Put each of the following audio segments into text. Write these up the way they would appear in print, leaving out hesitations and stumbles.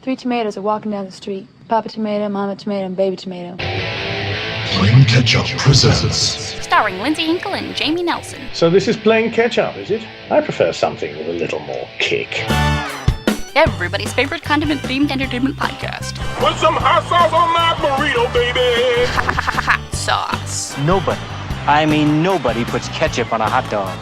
Three tomatoes are walking down the street. Papa tomato, mama tomato, and baby tomato. Plain Ketchup presents. Starring Lindsay Hinkle and Jamie Nelson. So this is Plain Ketchup, is it? I prefer something with a little more kick. Everybody's favorite condiment-themed entertainment podcast. Put some hot sauce on my burrito, baby! Hot sauce. Nobody puts ketchup on a hot dog.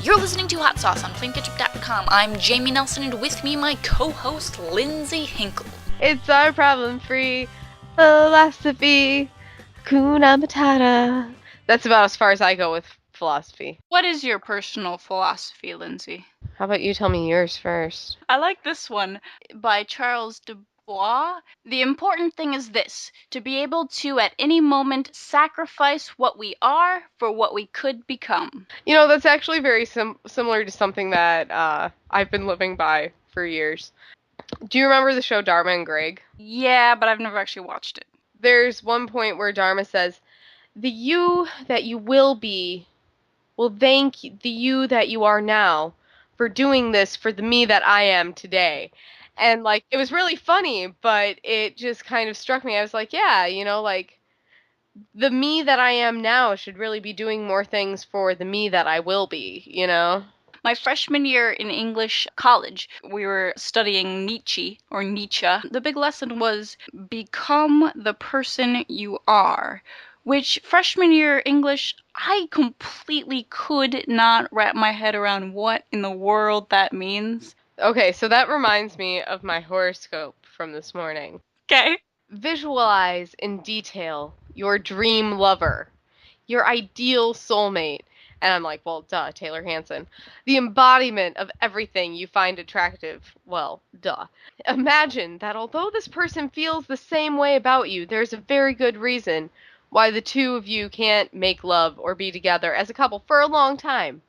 You're listening to Hot Sauce on PlainKetchup.com. I'm Jamie Nelson, and with me, my co-host, Lindsay Hinkle. It's our problem-free philosophy. Hakuna Matata. That's about as far as I go with philosophy. What is your personal philosophy, Lindsay? How about you tell me yours first? I like this one by Charles Du Bois. The important thing is this: to be able to, at any moment, sacrifice what we are for what we could become. You know, that's actually very similar to something that I've been living by for years. Do you remember the show Dharma and Greg? Yeah, but I've never actually watched it. There's one point where Dharma says, "The you that you will be will thank the you that you are now for doing this for the me that I am today." And, like, it was really funny, but it just kind of struck me. I was like, yeah, you know, like, the me that I am now should really be doing more things for the me that I will be, you know? My freshman year in English college, we were studying Nietzsche. The big lesson was become the person you are, which freshman year English, I completely could not wrap my head around what in the world that means. Okay, so that reminds me of my horoscope from this morning. Okay. Visualize in detail your dream lover, your ideal soulmate. And I'm like, well, duh, Taylor Hanson. The embodiment of everything you find attractive. Well, duh. Imagine that although this person feels the same way about you, there's a very good reason why the two of you can't make love or be together as a couple for a long time.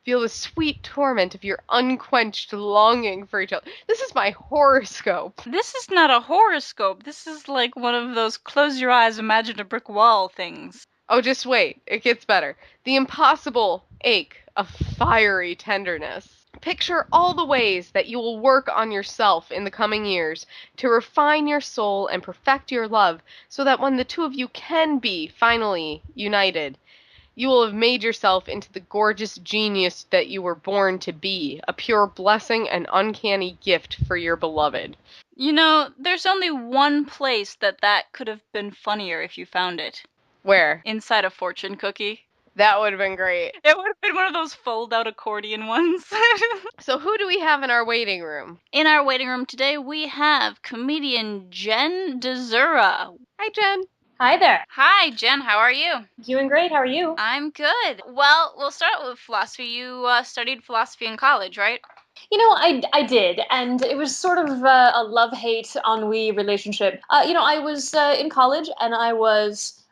Feel the sweet torment of your unquenched longing for each other. This is my horoscope. This is not a horoscope. This is like one of those close your eyes, imagine a brick wall things. Oh, just wait. It gets better. The impossible ache of fiery tenderness. Picture all the ways that you will work on yourself in the coming years to refine your soul and perfect your love so that when the two of you can be finally united, you will have made yourself into the gorgeous genius that you were born to be, a pure blessing and uncanny gift for your beloved. You know, there's only one place that could have been funnier if you found it. Where? Inside a fortune cookie. That would have been great. It would have been one of those fold-out accordion ones. So who do we have in our waiting room? In our waiting room today, we have comedian Jen Dziura. Hi, Jen. Hi there. Hi, Jen. How are you? Doing great. How are you? I'm good. Well, we'll start with philosophy. You studied philosophy in college, right? You know, I did, and it was sort of a love-hate, ennui relationship. I was in college, and I was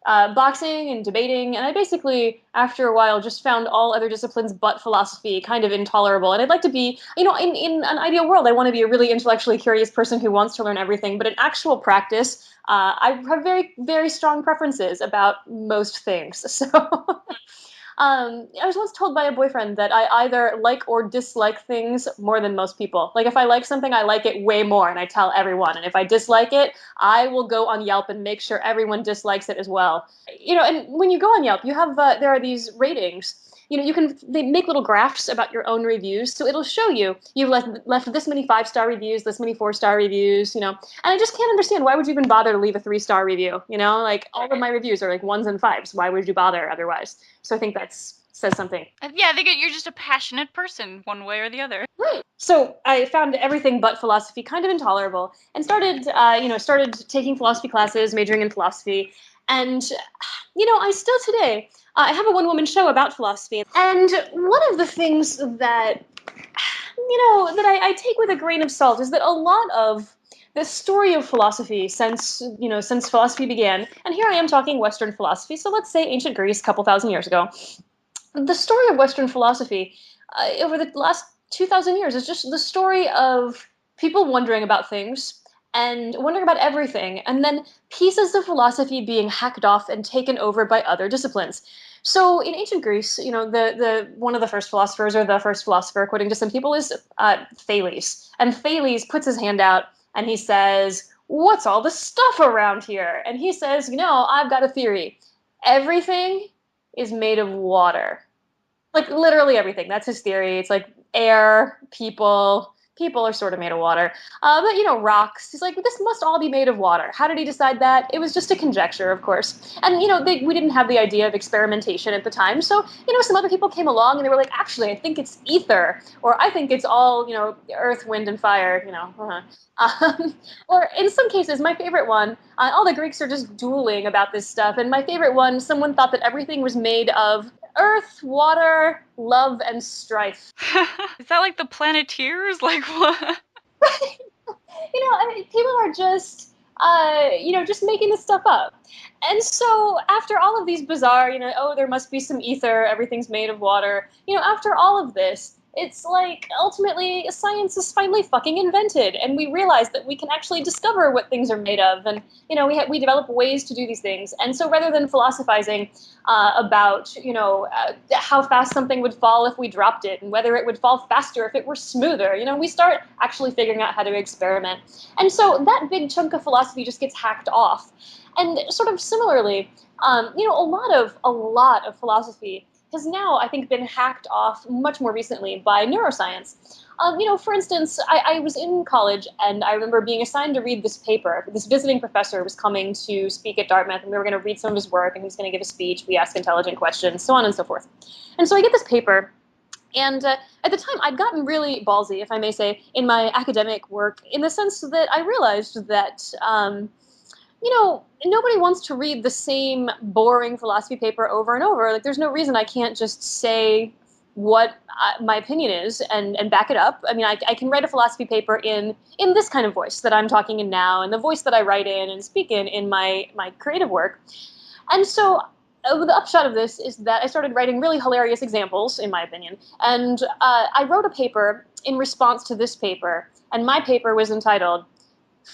boxing and debating, and I basically, after a while, just found all other disciplines but philosophy kind of intolerable. And I'd like to be, in an ideal world, I want to be a really intellectually curious person who wants to learn everything, but in actual practice, I have very, very strong preferences about most things. So I was once told by a boyfriend that I either like or dislike things more than most people. Like, if I like something, I like it way more, and I tell everyone. And if I dislike it, I will go on Yelp and make sure everyone dislikes it as well. And when you go on Yelp, you have there are these ratings. They make little graphs about your own reviews, so it'll show you've left this many 5-star reviews, this many 4-star reviews, and I just can't understand, why would you even bother to leave a 3-star review, like, all of my reviews are like 1s and 5s, why would you bother otherwise? So I think that says something. Yeah, I think you're just a passionate person, one way or the other. Right. So I found everything but philosophy kind of intolerable, and started taking philosophy classes, majoring in philosophy, and, I still today, I have a one-woman show about philosophy. And one of the things that, I take with a grain of salt is that a lot of the story of philosophy since philosophy began, and here I am talking Western philosophy, so let's say ancient Greece a couple thousand years ago, the story of Western philosophy over the last 2,000 years is just the story of people wondering about things, and wondering about everything, and then pieces of philosophy being hacked off and taken over by other disciplines. So in ancient Greece, the one of the first philosophers, or the first philosopher, according to some people, is Thales. And Thales puts his hand out and he says, "What's all this stuff around here?" And he says, "I've got a theory. Everything is made of water." Like literally everything. That's his theory. It's like air, people. People are sort of made of water. But rocks. He's like, this must all be made of water. How did he decide that? It was just a conjecture, of course. And we didn't have the idea of experimentation at the time. So some other people came along and they were like, actually, I think it's ether, or I think it's all earth, wind, and fire. Or in some cases, my favorite one. All the Greeks are just dueling about this stuff, and my favorite one, someone thought that everything was made of earth, water, love, and strife. Is that like the Planeteers? Like what? People are just, just making this stuff up. And so after all of these bizarre, oh, there must be some ether, everything's made of water, after all of this, it's like ultimately science is finally fucking invented, and we realize that we can actually discover what things are made of, and we develop ways to do these things. And so rather than philosophizing about how fast something would fall if we dropped it, and whether it would fall faster if it were smoother, we start actually figuring out how to experiment. And so that big chunk of philosophy just gets hacked off. And sort of similarly, a lot of philosophy has now, I think, been hacked off much more recently by neuroscience. For instance, I was in college and I remember being assigned to read this paper. This visiting professor was coming to speak at Dartmouth, and we were going to read some of his work, and he was going to give a speech. We asked intelligent questions, so on and so forth. And so I get this paper, and at the time, I'd gotten really ballsy, if I may say, in my academic work, in the sense that I realized that nobody wants to read the same boring philosophy paper over and over. Like, there's no reason I can't just say what my opinion is and back it up. I mean, I can write a philosophy paper in this kind of voice that I'm talking in now, and the voice that I write in and speak in my creative work. And so the upshot of this is that I started writing really hilarious examples, in my opinion. And I wrote a paper in response to this paper, and my paper was entitled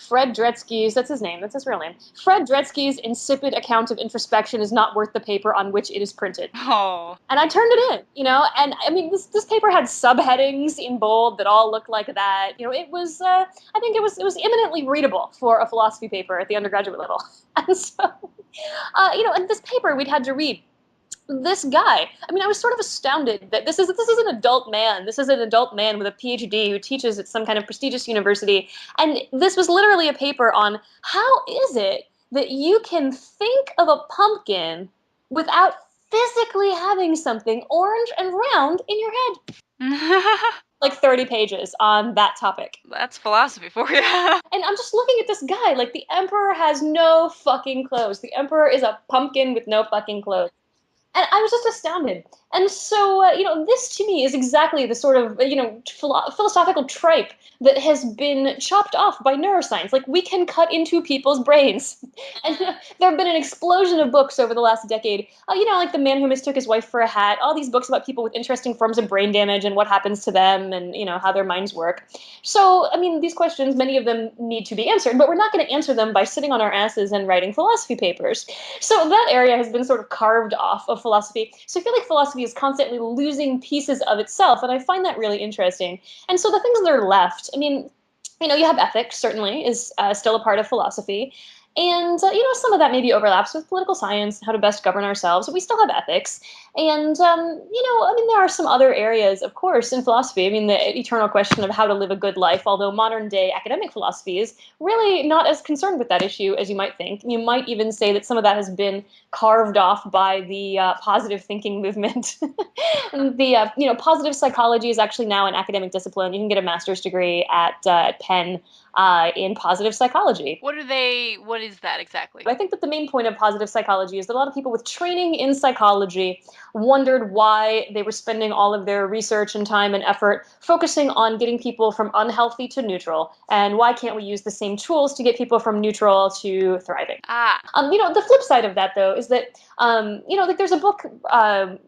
Fred Dretske's, that's his name, that's his real name. Fred Dretske's insipid account of introspection is not worth the paper on which it is printed. Oh. And I turned it in, and I mean, this paper had subheadings in bold that all looked like that. It was, I think it was eminently readable for a philosophy paper at the undergraduate level. And so, in this paper we'd had to read this guy. I mean, I was sort of astounded that this is an adult man. This is an adult man with a PhD who teaches at some kind of prestigious university. And this was literally a paper on how is it that you can think of a pumpkin without physically having something orange and round in your head. Like 30 pages on that topic. That's philosophy for you. And I'm just looking at this guy, like the emperor has no fucking clothes. The emperor is a pumpkin with no fucking clothes. And I was just astounded. And so, this to me is exactly the sort of, philosophical tripe that has been chopped off by neuroscience. Like, we can cut into people's brains. And there have been an explosion of books over the last decade. Like The Man Who Mistook His Wife for a Hat, all these books about people with interesting forms of brain damage and what happens to them and, how their minds work. So, I mean, these questions, many of them need to be answered, but we're not going to answer them by sitting on our asses and writing philosophy papers. So that area has been sort of carved off of philosophy. So I feel like philosophy is constantly losing pieces of itself, and I find that really interesting. And so the things that are left, I mean, you have ethics, certainly, is still a part of philosophy. And, some of that maybe overlaps with political science, how to best govern ourselves, but we still have ethics. And, there are some other areas, of course, in philosophy. I mean, the eternal question of how to live a good life, although modern day academic philosophy is really not as concerned with that issue as you might think. You might even say that some of that has been carved off by the positive thinking movement. Positive psychology is actually now an academic discipline. You can get a master's degree at Penn in positive psychology. What is that exactly? I think that the main point of positive psychology is that a lot of people with training in psychology wondered why they were spending all of their research and time and effort focusing on getting people from unhealthy to neutral, and why can't we use the same tools to get people from neutral to thriving? The flip side of that, though, is that like there's a book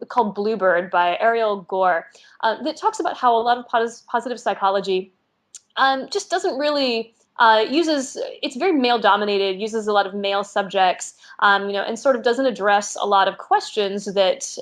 called Bluebird by Ariel Gore that talks about how a lot of positive psychology just doesn't really it's very male dominated, uses a lot of male subjects, and sort of doesn't address a lot of questions that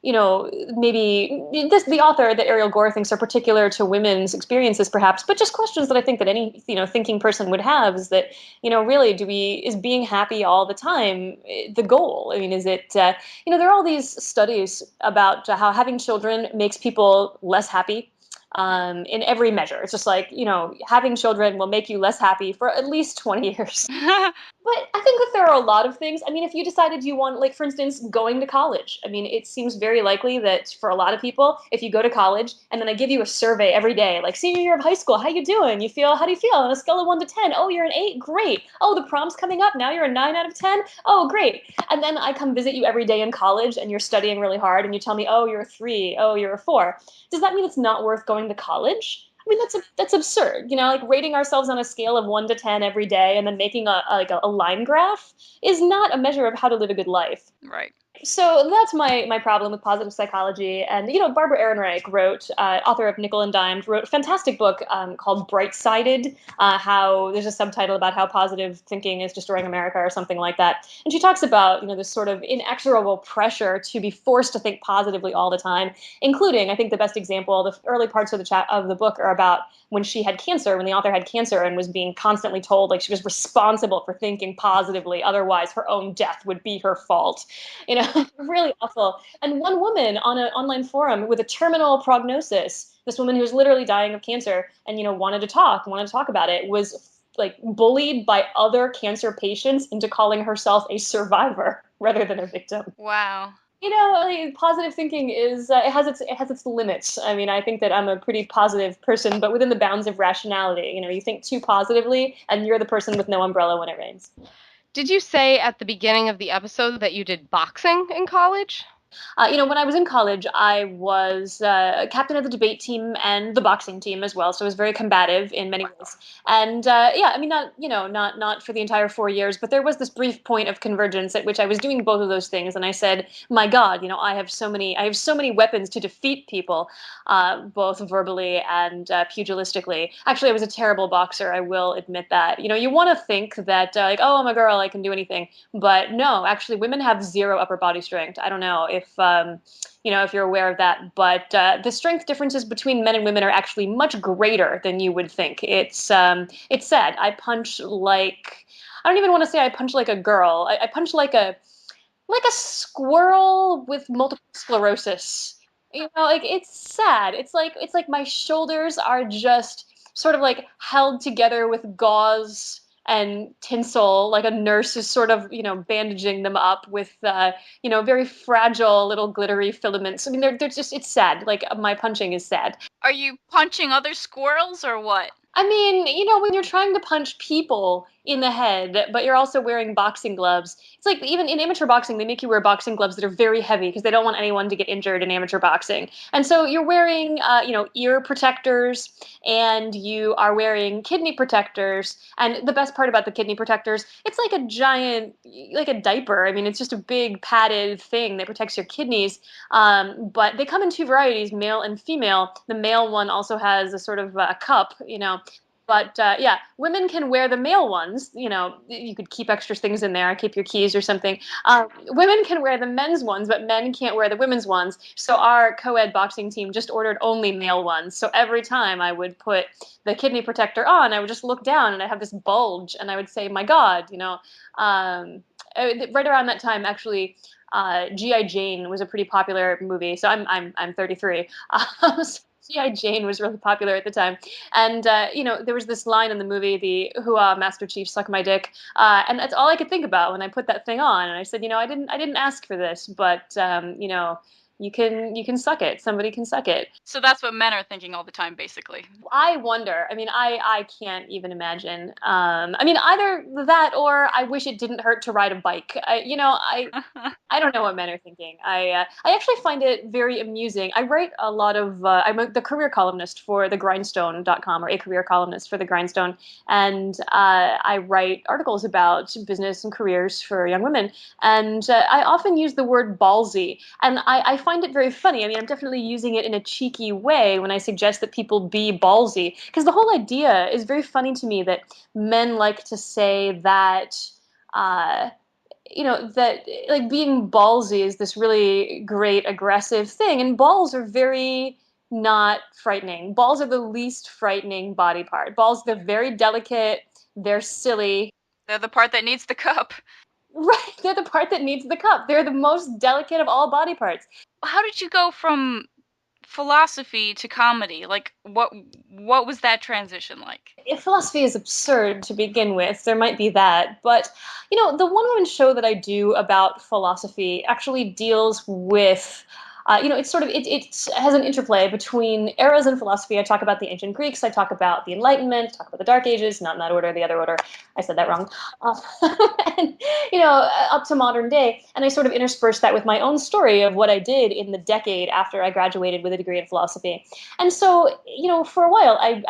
maybe the author that Ariel Gore thinks are particular to women's experiences, perhaps, but just questions that I think that any thinking person would have is that really is being happy all the time the goal? I mean, is it there are all these studies about how having children makes people less happy in every measure. It's just like, having children will make you less happy for at least 20 years. But I think that there are a lot of things. I mean, if you decided you want, like, for instance, going to college, I mean, it seems very likely that for a lot of people, if you go to college and then I give you a survey every day, like senior year of high school, how you doing? How do you feel on a scale of 1 to 10? Oh, you're an 8. Great. Oh, the prom's coming up. Now you're a 9 out of 10. Oh, great. And then I come visit you every day in college and you're studying really hard and you tell me, oh, you're a 3. Oh, you're a 4. Does that mean it's not worth going to college? I mean, that's absurd. Like rating ourselves on a scale of 1 to 10 every day and then making a line graph is not a measure of how to live a good life. Right. So that's my problem with positive psychology. And, Barbara Ehrenreich author of Nickel and Dimed, wrote a fantastic book called Bright-Sided, how there's a subtitle about how positive thinking is destroying America or something like that. And she talks about, this sort of inexorable pressure to be forced to think positively all the time, including, I think the best example, the early parts of the book are about when she had cancer, when the author had cancer and was being constantly told like she was responsible for thinking positively, otherwise her own death would be her fault. Really awful. And one woman on an online forum with a terminal prognosis, this woman who was literally dying of cancer and, wanted to talk about it, was like bullied by other cancer patients into calling herself a survivor rather than a victim. Wow. Like, positive thinking is it has its limits. I mean, I think that I'm a pretty positive person, but within the bounds of rationality. You think too positively, and you're the person with no umbrella when it rains. Did you say at the beginning of the episode that you did boxing in college? When I was in college, I was captain of the debate team and the boxing team as well. So I was very combative in many ways. And I mean, not for the entire 4 years, but there was this brief point of convergence at which I was doing both of those things. And I said, my God, I have so many weapons to defeat people, both verbally and pugilistically. Actually, I was a terrible boxer. I will admit that. You want to think that like, oh, I'm a girl, I can do anything. But no, actually, women have zero upper body strength. I don't know if you're aware of that, but the strength differences between men and women are actually much greater than you would think. It's sad. I don't even want to say I punch like a girl. I punch like a squirrel with multiple sclerosis. Like, it's sad. It's like my shoulders are just sort of like held together with gauze and tinsel, like a nurse is sort of, bandaging them up with, very fragile little glittery filaments. I mean, they're just, it's sad. Like, my punching is sad. Are you punching other squirrels or what? I mean, when you're trying to punch people in the head, but you're also wearing boxing gloves, it's like even in amateur boxing, they make you wear boxing gloves that are very heavy because they don't want anyone to get injured in amateur boxing. And so you're wearing, ear protectors and you are wearing kidney protectors. And the best part about the kidney protectors, it's like a giant, like a diaper. I mean, it's just a big padded thing that protects your kidneys. But they come in two varieties, male and female. The male one also has a sort of cup, But women can wear the male ones. You could keep extra things in there, keep your keys or something. Women can wear the men's ones, but men can't wear the women's ones. So our co-ed boxing team just ordered only male ones. So every time I would put the kidney protector on, I would just look down and I have this bulge, and I would say, "My God," Right around that time, actually. G.I. Jane was a pretty popular movie. So I'm 33. G.I. Jane was really popular at the time. And, there was this line in the movie, the "Hoo-ah, Master Chief, suck my dick." And that's all I could think about when I put that thing on. And I said, I didn't ask for this, but, you can suck it. Somebody can suck it. So that's what men are thinking all the time, basically. I wonder. I mean, I can't even imagine. I mean, either that or I wish it didn't hurt to ride a bike. I don't know what men are thinking. I actually find it very amusing. I write a lot of the career columnist for the grindstone.com, or a career columnist for the Grindstone, and I write articles about business and careers for young women. And I often use the word ballsy, and I find it very funny. I mean, I'm definitely using it in a cheeky way when I suggest that people be ballsy, because the whole idea is very funny to me that men like to say that. Uh, that like being ballsy is this really great aggressive thing, and balls are very not frightening. Balls are the least frightening body part. Balls, they're very delicate, they're silly. They're the part that needs the cup. Right, they're the part that needs the cup. They're the most delicate of all body parts. How did you go from philosophy to comedy? Like, what was that transition like? If philosophy is absurd to begin with, there might be that. But, the one woman show that I do about philosophy actually deals with. It's sort of it has an interplay between eras in philosophy. I talk about the ancient Greeks. I talk about the Enlightenment. Talk about the Dark Ages, not in that order, the other order. I said that wrong. Uh, and up to modern day, and I sort of intersperse that with my own story of what I did in the decade after I graduated with a degree in philosophy. And so, for a while, I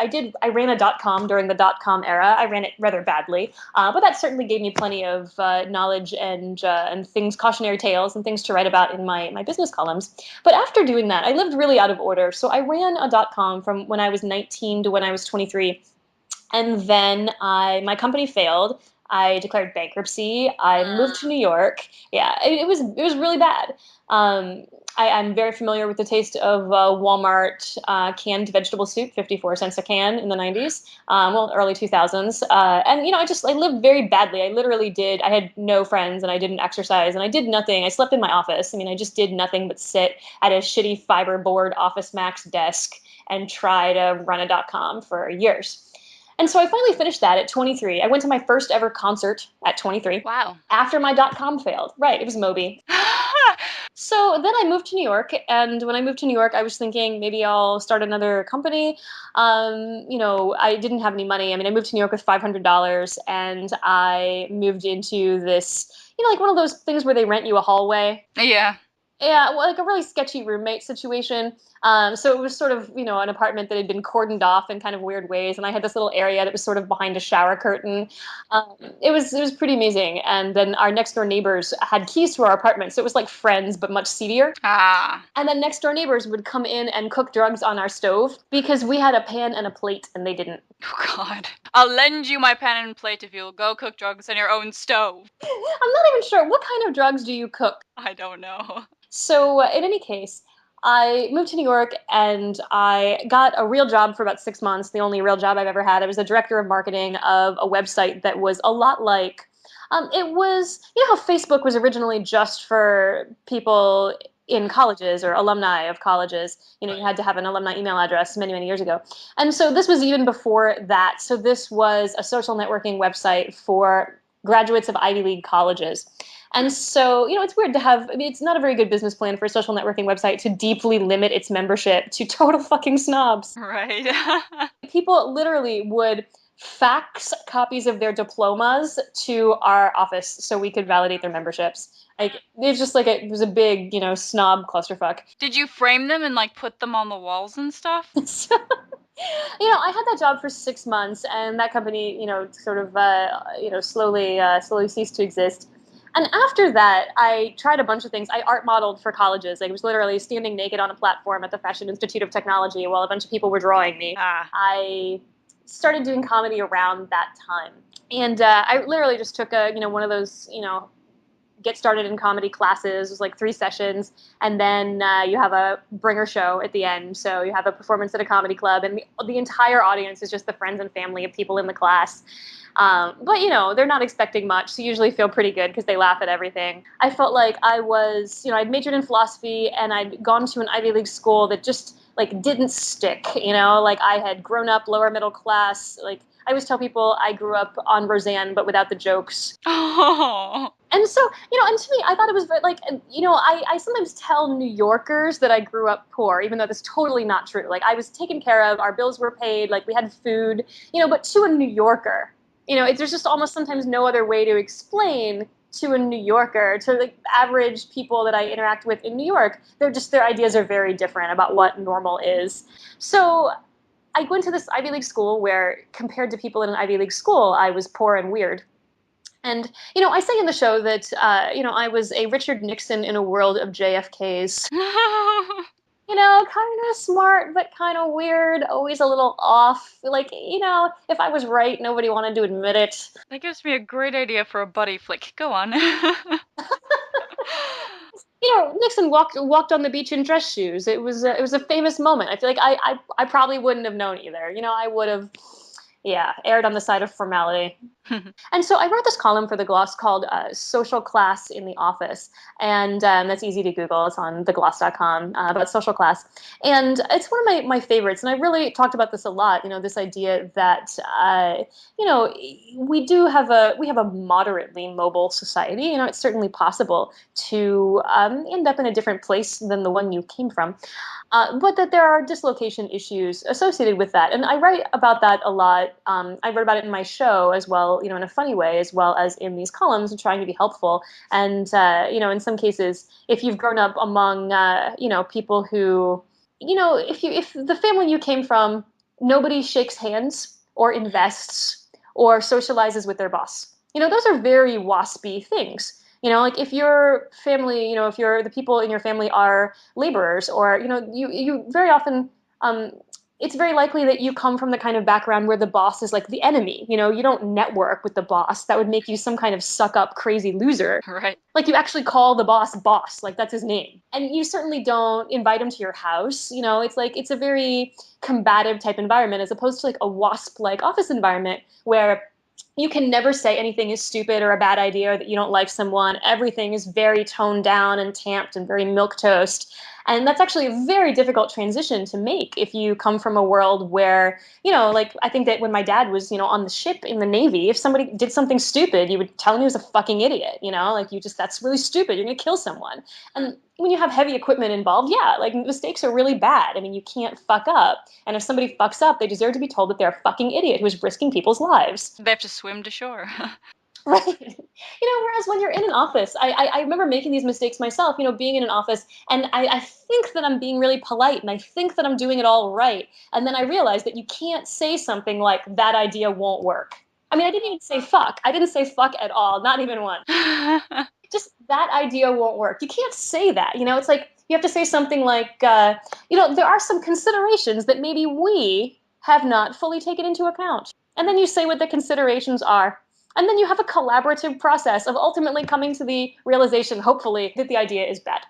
ran a .com during the .com era. I ran it rather badly, but that certainly gave me plenty of knowledge and things, cautionary tales, and things to write about in my business columns. But after doing that, I lived really out of order. So I ran a .com from when I was 19 to when I was 23, and then my company failed. I declared bankruptcy. I moved to New York. Yeah, it was really bad. Um, I'm very familiar with the taste of Walmart canned vegetable soup, 54 cents a can in the 90s, well, early 2000s. And I lived very badly. I literally did. I had no friends, and I didn't exercise, and I did nothing. I slept in my office. I mean, I just did nothing but sit at a shitty fiberboard Office Max desk and try to run a .com for years. And so I finally finished that at 23. I went to my first ever concert at 23. Wow. After my .com failed. Right, it was Moby. So then I moved to New York, and when I moved to New York, I was thinking maybe I'll start another company. I didn't have any money. I mean, I moved to New York with $500, and I moved into this, like one of those things where they rent you a hallway. Yeah. Yeah, well, like a really sketchy roommate situation. So it was sort of, an apartment that had been cordoned off in kind of weird ways, and I had this little area that was sort of behind a shower curtain. It was pretty amazing. And then our next door neighbors had keys to our apartment, so it was like Friends but much seedier. Ah. And then next door neighbors would come in and cook drugs on our stove because we had a pan and a plate and they didn't. Oh God. I'll lend you my pan and plate if you'll go cook drugs on your own stove. I'm not even sure. What kind of drugs do you cook? I don't know. So, in any case, I moved to New York and I got a real job for about 6 months, the only real job I've ever had. I was the director of marketing of a website that was a lot like, it was, how Facebook was originally just for people in colleges or alumni of colleges. You had to have an alumni email address many, many years ago. And so this was even before that. So this was a social networking website for graduates of Ivy League colleges. And so, it's weird to have, I mean, it's not a very good business plan for a social networking website to deeply limit its membership to total fucking snobs. Right. People literally would fax copies of their diplomas to our office so we could validate their memberships. Like, it's just like it was a big, snob clusterfuck. Did you frame them and put them on the walls and stuff? So, I had that job for 6 months, and that company, sort of, slowly ceased to exist. And after that, I tried a bunch of things. I art modeled for colleges. I was literally standing naked on a platform at the Fashion Institute of Technology while a bunch of people were drawing me. I started doing comedy around that time. And I literally just took one of those, get started in comedy classes. It was like 3 sessions. And then you have a bringer show at the end. So you have a performance at a comedy club, and the entire audience is just the friends and family of people in the class. But, they're not expecting much, so you usually feel pretty good because they laugh at everything. I felt like I was, I'd majored in philosophy, and I'd gone to an Ivy League school that just, didn't stick, I had grown up lower middle class. I always tell people I grew up on Roseanne, but without the jokes. Oh. And so, and to me, I thought it was very, I sometimes tell New Yorkers that I grew up poor, even though that's totally not true. I was taken care of, our bills were paid, we had food, but to a New Yorker, there's just almost sometimes no other way to explain to a New Yorker, to like average people that I interact with in New York, their ideas are very different about what normal is. So I went to this Ivy League school where, compared to people in an Ivy League school, I was poor and weird. And, I say in the show that, I was a Richard Nixon in a world of JFKs. Kind of smart, but kind of weird, always a little off. Like, if I was right, nobody wanted to admit it. That gives me a great idea for a buddy flick. Go on. Nixon walked on the beach in dress shoes. It was a famous moment. I feel like I probably wouldn't have known either. I would have, yeah, erred on the side of formality. And so I wrote this column for the Gloss called Social Class in the Office. And that's easy to Google. It's on thegloss.com about social class. And it's one of my favorites. And I really talked about this a lot, this idea that, we have a moderately mobile society. It's certainly possible to end up in a different place than the one you came from. But that there are dislocation issues associated with that. And I write about that a lot. I wrote about it in my show as well, in a funny way, as well as in these columns and trying to be helpful. And, in some cases, if you've grown up among, people who, if the family you came from, nobody shakes hands or invests or socializes with their boss. Those are very waspy things. Like if your family, if the people in your family are laborers, or you very often, it's very likely that you come from the kind of background where the boss is like the enemy. You don't network with the boss. That would make you some kind of suck up crazy loser. Right. Like you actually call the boss, like that's his name. And you certainly don't invite him to your house. It's like it's a very combative type environment as opposed to like a wasp-like office environment where you can never say anything is stupid or a bad idea or that you don't like someone. Everything is very toned down and tamped and very milquetoast. And that's actually a very difficult transition to make if you come from a world where, like I think that when my dad was, on the ship in the Navy, if somebody did something stupid, you would tell him he was a fucking idiot, like that's really stupid. You're going to kill someone. And when you have heavy equipment involved, yeah, like mistakes are really bad. I mean, you can't fuck up. And if somebody fucks up, they deserve to be told that they're a fucking idiot who is risking people's lives. They have to swim to shore. Right. Whereas when you're in an office, I remember making these mistakes myself, being in an office, and I think that I'm being really polite and I think that I'm doing it all right. And then I realized that you can't say something like, that idea won't work. I mean, I didn't even say fuck. I didn't say fuck at all, not even once. Just that idea won't work. You can't say that. It's like you have to say something like, there are some considerations that maybe we have not fully taken into account. And then you say what the considerations are. And then you have a collaborative process of ultimately coming to the realization, hopefully, that the idea is bad.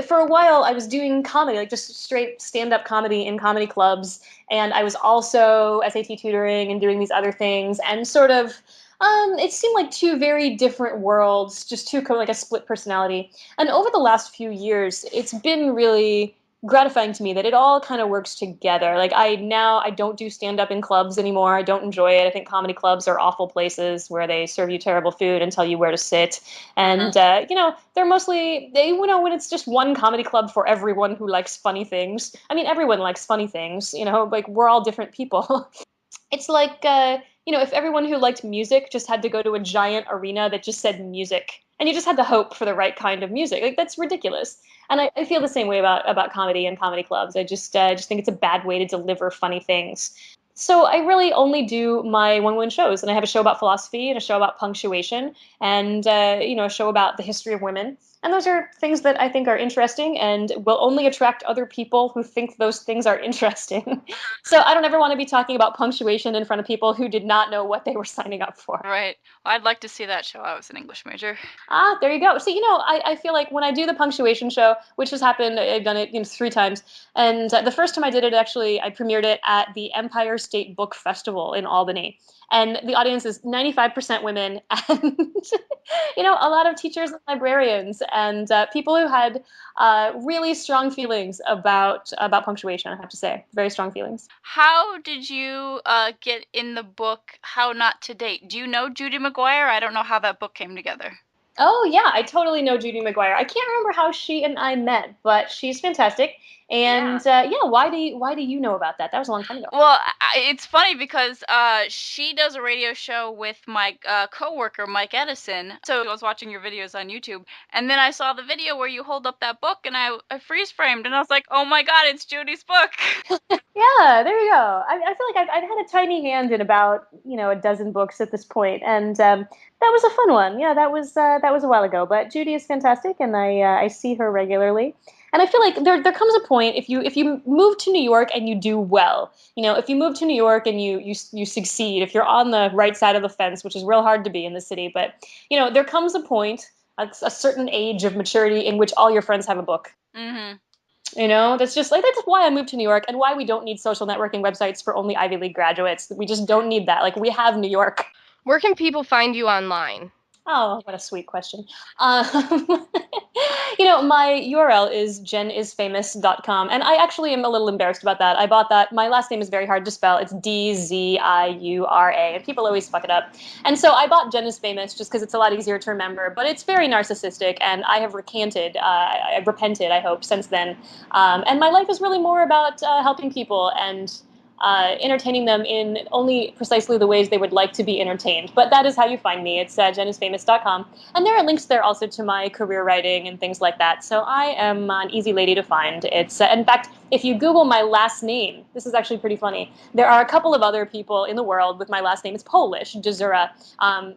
For a while, I was doing comedy, like just straight stand-up comedy in comedy clubs. And I was also SAT tutoring and doing these other things. And sort of, it seemed like two very different worlds, just two kind of like a split personality. And over the last few years, it's been really gratifying to me that it all kind of works together. Like I don't do stand up in clubs anymore. I don't enjoy it. I think comedy clubs are awful places where they serve you terrible food and tell you where to sit. And they're mostly when it's just one comedy club for everyone who likes funny things. I mean, everyone likes funny things. Like we're all different people. It's like if everyone who liked music just had to go to a giant arena that just said music, and you just had to hope for the right kind of music. Like that's ridiculous. And I feel the same way about comedy and comedy clubs. I just think it's a bad way to deliver funny things. So I really only do my one-woman shows, and I have a show about philosophy and a show about punctuation, and a show about the history of women. And those are things that I think are interesting and will only attract other people who think those things are interesting. So I don't ever want to be talking about punctuation in front of people who did not know what they were signing up for. Right. Well, I'd like to see that show. I was an English major. Ah, there you go. See, I feel like when I do the punctuation show, which has happened, I've done it 3 times. And the first time I did it, actually, I premiered it at the Empire State Book Festival in Albany. And the audience is 95% women and, a lot of teachers and librarians and people who had really strong feelings about punctuation, I have to say. Very strong feelings. How did you get in the book How Not to Date? Do you know Judy McGuire? I don't know how that book came together. Oh, yeah, I totally know Judy McGuire. I can't remember how she and I met, but she's fantastic. And why do you know about that? That was a long time ago. Well, it's funny because she does a radio show with my coworker Mike Edison. So I was watching your videos on YouTube, and then I saw the video where you hold up that book, and I freeze framed, and I was like, oh my god, it's Judy's book. Yeah, there you go. I feel like I've had a tiny hand in about a dozen books at this point, and that was a fun one. Yeah, that was a while ago. But Judy is fantastic, and I see her regularly. And I feel like there comes a point if you move to New York and you do well, if you move to New York and you succeed, if you're on the right side of the fence, which is real hard to be in the city, but there comes a point, a certain age of maturity in which all your friends have a book. Mm-hmm. That's just like, that's why I moved to New York and why we don't need social networking websites for only Ivy League graduates. We just don't need that. Like, we have New York. Where can people find you online? Oh, what a sweet question. My URL is jenisfamous.com, and I actually am a little embarrassed about that. I bought that. My last name is very hard to spell. It's Dziura, and people always fuck it up. And so I bought Jen is Famous just because it's a lot easier to remember, but it's very narcissistic, and I have recanted. I've repented, I hope, since then. And my life is really more about helping people and entertaining them in only precisely the ways they would like to be entertained. But that is how you find me. It's jenisfamous.com. And there are links there also to my career writing and things like that. So I am an easy lady to find. It's in fact, if you Google my last name, this is actually pretty funny. There are a couple of other people in the world with my last name. It's Polish, Dziura.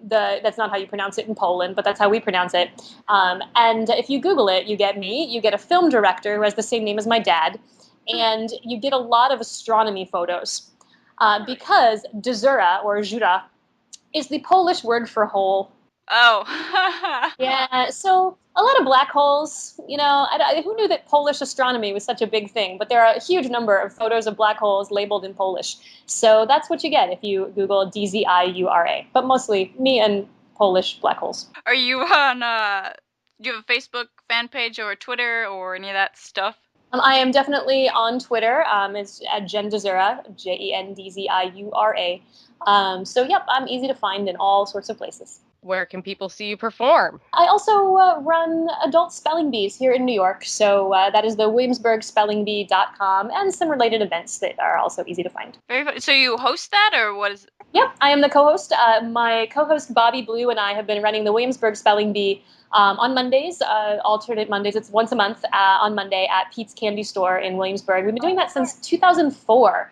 That's not how you pronounce it in Poland, but that's how we pronounce it. And if you Google it, you get me. You get a film director who has the same name as my dad. And you get a lot of astronomy photos because Dziura, or Dziura, is the Polish word for hole. Oh. Yeah, so a lot of black holes. Who knew that Polish astronomy was such a big thing? But there are a huge number of photos of black holes labeled in Polish. So that's what you get if you Google Dziura. But mostly me and Polish black holes. Are you on, do you have a Facebook fan page or Twitter or any of that stuff? I am definitely on Twitter. It's at Jen Dziura, JenDziura. So, yep, I'm easy to find in all sorts of places. Where can people see you perform? I also run adult spelling bees here in New York. So that is the williamsburgspellingbee.com and some related events that are also easy to find. Very fun. So you host that, or what is it? Yep, I am the co-host. My co-host Bobby Blue and I have been running the Williamsburg Spelling Bee on Mondays, alternate Mondays. It's once a month on Monday at Pete's Candy Store in Williamsburg. We've been doing that since 2004.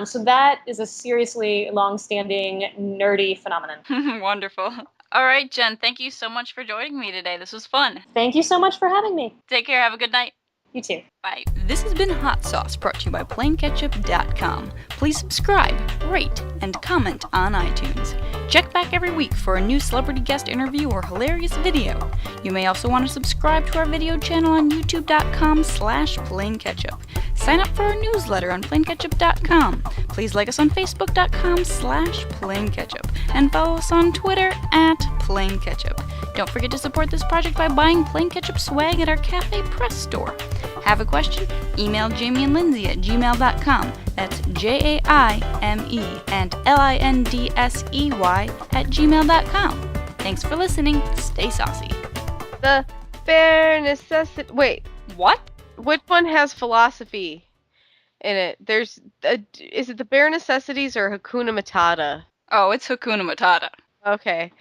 So that is a seriously long-standing, nerdy phenomenon. Wonderful. All right, Jen, thank you so much for joining me today. This was fun. Thank you so much for having me. Take care. Have a good night. You too. Bye. This has been Hot Sauce, brought to you by PlainKetchup.com. Please subscribe, rate, and comment on iTunes. Check back every week for a new celebrity guest interview or hilarious video. You may also want to subscribe to our video channel on youtube.com/PlainKetchup. Sign up for our newsletter on PlainKetchup.com. Please like us on Facebook.com/PlainKetchup. And follow us on Twitter @PlainKetchup. Don't forget to support this project by buying Plain Ketchup swag at our Cafe Press store. Have a question? Email Jamie and Lindsay at gmail.com. That's JAIME and LINDSEY at gmail.com. Thanks for listening. Stay saucy. The bare necessity. Wait, What? which one has philosophy in it? Is it the bare necessities or Hakuna Matata? Oh, it's Hakuna Matata. Okay.